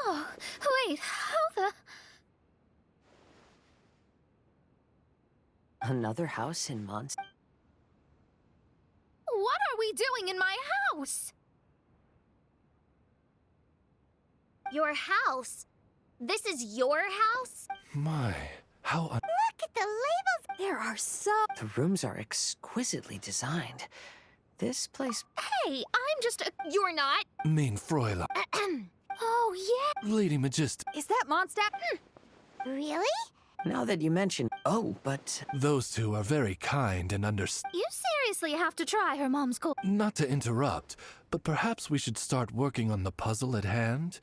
Oh, wait, how the... Another house in Mons? What are we doing in my house? Your house? This is your house? My, how Look at the labels! There are so... The rooms are exquisitely designed. This place... Hey, I'm just a... You're not. Mein Fräulein, Oh, yeah. Lady Magist. Is that Mondstadt? Really? Now that you mention... Oh, but... Those two are very kind and You seriously have to try her mom's cool... Not to interrupt, but perhaps we should start working on the puzzle at hand?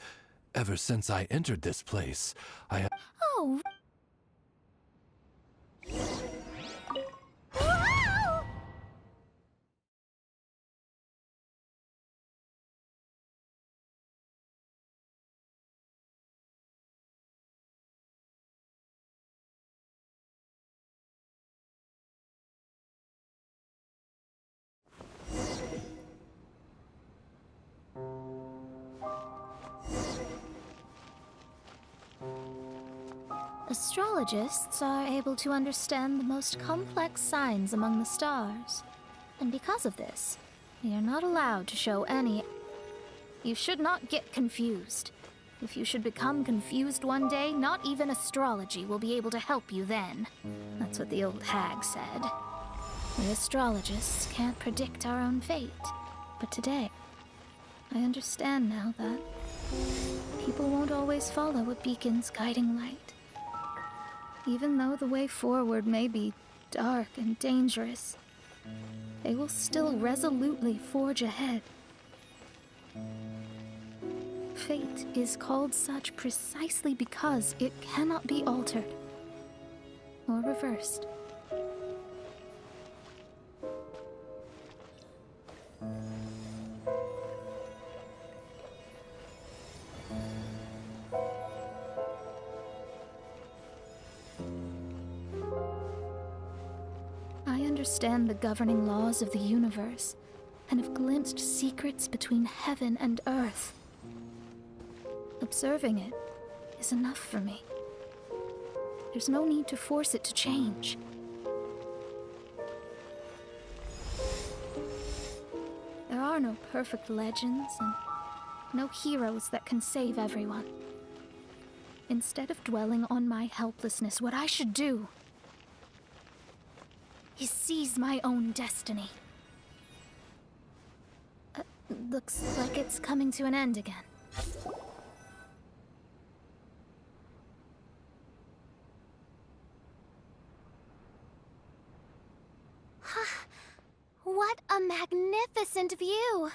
Ever since I entered this place, I... Oh. Astrologists are able to understand the most complex signs among the stars. And because of this, they are not allowed to show any... You should not get confused. If you should become confused one day, not even astrology will be able to help you then. That's what the old hag said. We astrologists can't predict our own fate. But today, I understand now that people won't always follow a beacon's guiding light. Even though the way forward may be dark and dangerous, they will still resolutely forge ahead. Fate is called such precisely because it cannot be altered or reversed. I understand the governing laws of the universe and have glimpsed secrets between heaven and earth. Observing it is enough for me. There's no need to force it to change. There are no perfect legends and no heroes that can save everyone. Instead of dwelling on my helplessness, what I should do is seize my own destiny. Looks like it's coming to an end again. What a magnificent view!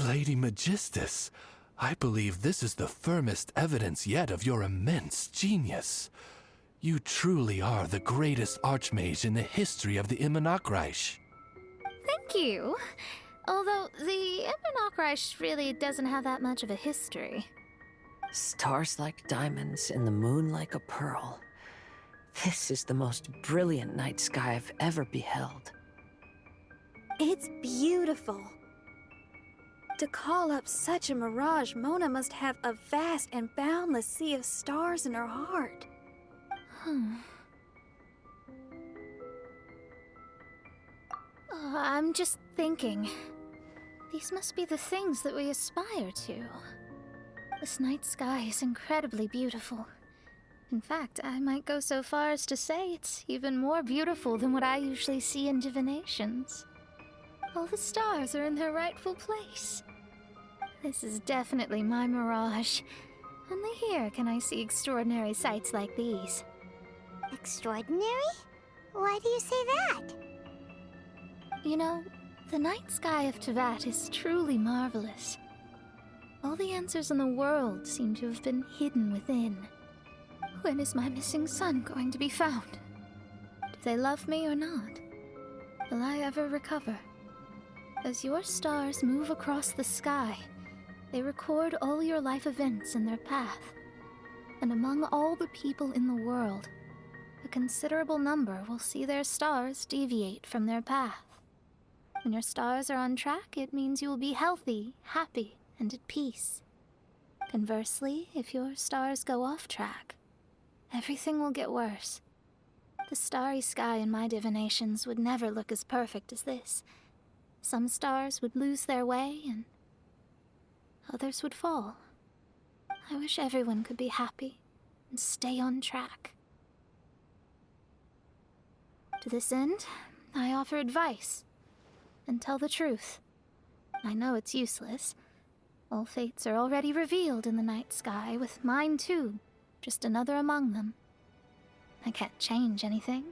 Lady Magistus, I believe this is the firmest evidence yet of your immense genius. You truly are the greatest archmage in the history of the Immunokreich. Thank you. Although the Immunokreich really doesn't have that much of a history. Stars like diamonds and the moon like a pearl. This is the most brilliant night sky I've ever beheld. It's beautiful. To call up such a mirage, Mona must have a vast and boundless sea of stars in her heart. I'm just thinking. These must be the things that we aspire to. This night sky is incredibly beautiful. In fact, I might go so far as to say it's even more beautiful than what I usually see in divinations. All the stars are in their rightful place. This is definitely my mirage. Only here can I see extraordinary sights like these. Extraordinary? Why do you say that? You know, the night sky of Tevat is truly marvelous. All the answers in the world seem to have been hidden within. When is my missing son going to be found? Do they love me or not? Will I ever recover? As your stars move across the sky, they record all your life events in their path. And among all the people in the world, a considerable number will see their stars deviate from their path. When your stars are on track, it means you will be healthy, happy, and at peace. Conversely, if your stars go off track, everything will get worse. The starry sky in my divinations would never look as perfect as this. Some stars would lose their way, and others would fall. I wish everyone could be happy and stay on track. To this end, I offer advice and tell the truth. I know it's useless. All fates are already revealed in the night sky, with mine too, just another among them. I can't change anything.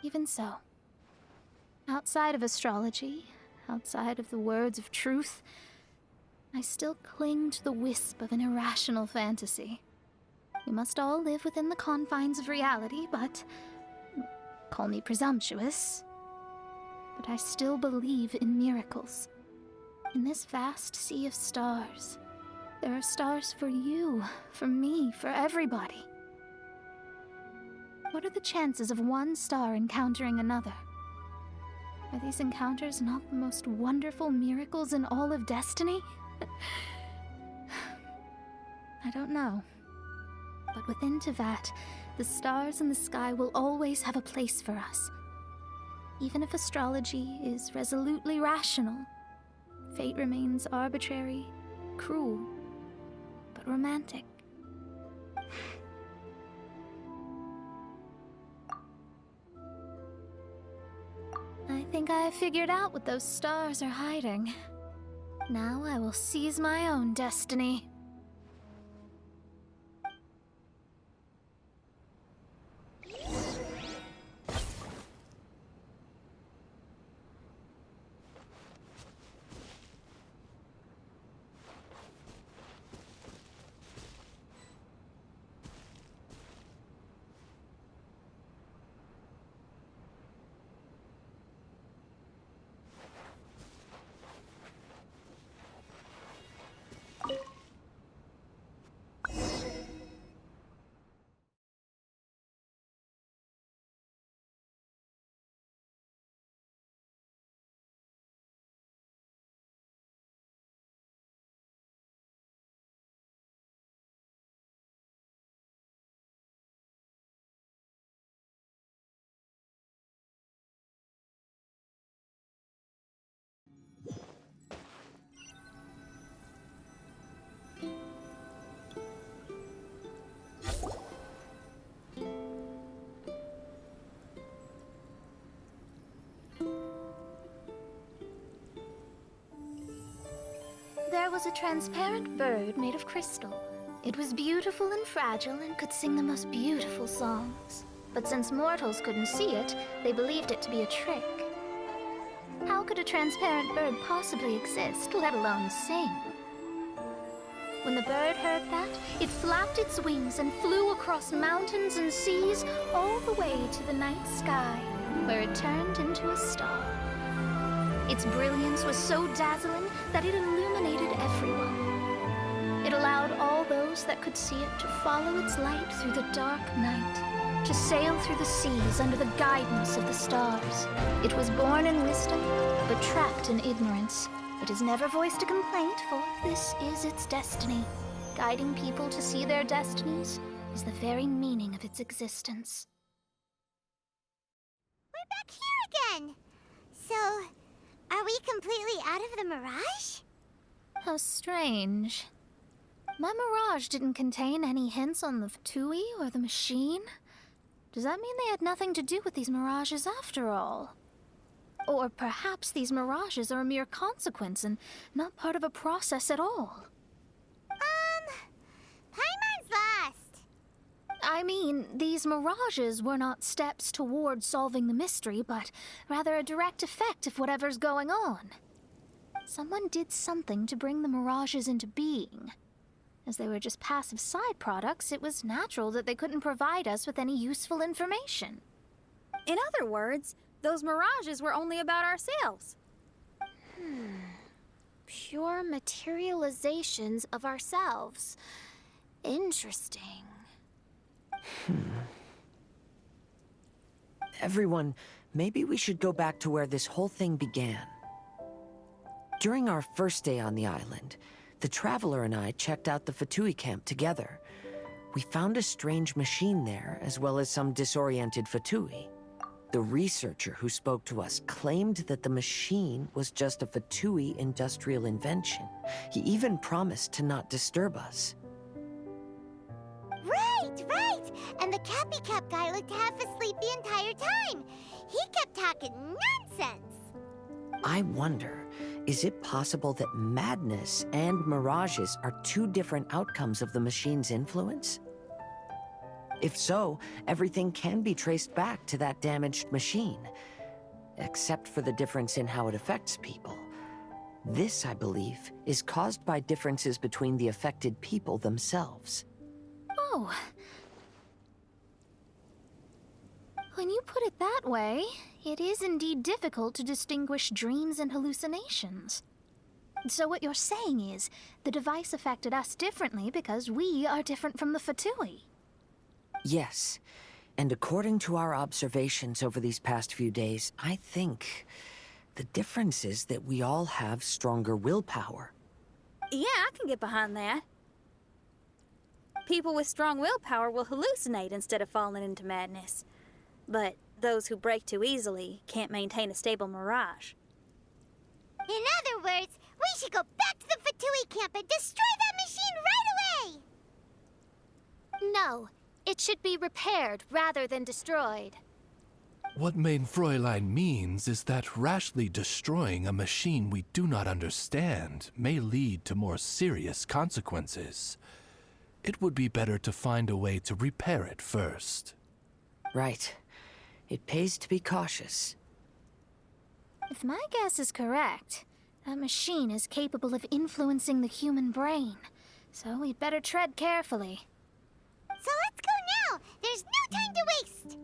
Even so, outside of astrology, outside of the words of truth, I still cling to the wisp of an irrational fantasy. We must all live within the confines of reality, but call me presumptuous, but I still believe in miracles. In this vast sea of stars, there are stars for you, for me, for everybody. What are the chances of one star encountering another? Are these encounters not the most wonderful miracles in all of destiny? I don't know. But within Tevat, the stars in the sky will always have a place for us. Even if astrology is resolutely rational, fate remains arbitrary, cruel, but romantic. I think I have figured out what those stars are hiding. Now I will seize my own destiny. There was a transparent bird made of crystal. It was beautiful and fragile and could sing the most beautiful songs. But since mortals couldn't see it, they believed it to be a trick. How could a transparent bird possibly exist, let alone sing? When the bird heard that, it flapped its wings and flew across mountains and seas all the way to the night sky, where it turned into a star. Its brilliance was so dazzling that it illuminated everyone. It allowed all those that could see it to follow its light through the dark night, to sail through the seas under the guidance of the stars. It was born in wisdom, but trapped in ignorance. It has never voiced a complaint, for this is its destiny. Guiding people to see their destinies is the very meaning of its existence. We're back here again! So, are we completely out of the mirage? How strange. My mirage didn't contain any hints on the Fatui or the machine. Does that mean they had nothing to do with these mirages after all? Or perhaps these mirages are a mere consequence and not part of a process at all? Paimon's lost. I mean, these mirages were not steps towards solving the mystery, but rather a direct effect of whatever's going on. Someone did something to bring the mirages into being. As they were just passive side products, it was natural that they couldn't provide us with any useful information. In other words, those mirages were only about ourselves. Pure materializations of ourselves. Interesting. Everyone, maybe we should go back to where this whole thing began. During our first day on the island, the Traveler and I checked out the Fatui camp together. We found a strange machine there, as well as some disoriented Fatui. The researcher who spoke to us claimed that the machine was just a Fatui industrial invention. He even promised to not disturb us. Right! And the Cappy Cap guy looked half asleep the entire time. He kept talking nonsense. I wonder, is it possible that madness and mirages are two different outcomes of the machine's influence? If so, everything can be traced back to that damaged machine, except for the difference in how it affects people. This, I believe, is caused by differences between the affected people themselves. Oh. When you put it that way, it is indeed difficult to distinguish dreams and hallucinations. So what you're saying is, the device affected us differently because we are different from the Fatui. Yes, and according to our observations over these past few days, I think the difference is that we all have stronger willpower. Yeah, I can get behind that. People with strong willpower will hallucinate instead of falling into madness. But those who break too easily can't maintain a stable mirage. In other words, we should go back to the Fatui camp and destroy that machine right away! No, it should be repaired rather than destroyed. What mein Fräulein means is that rashly destroying a machine we do not understand may lead to more serious consequences. It would be better to find a way to repair it first. Right. It pays to be cautious. If my guess is correct, that machine is capable of influencing the human brain. So we'd better tread carefully. So let's go now! There's no time to waste!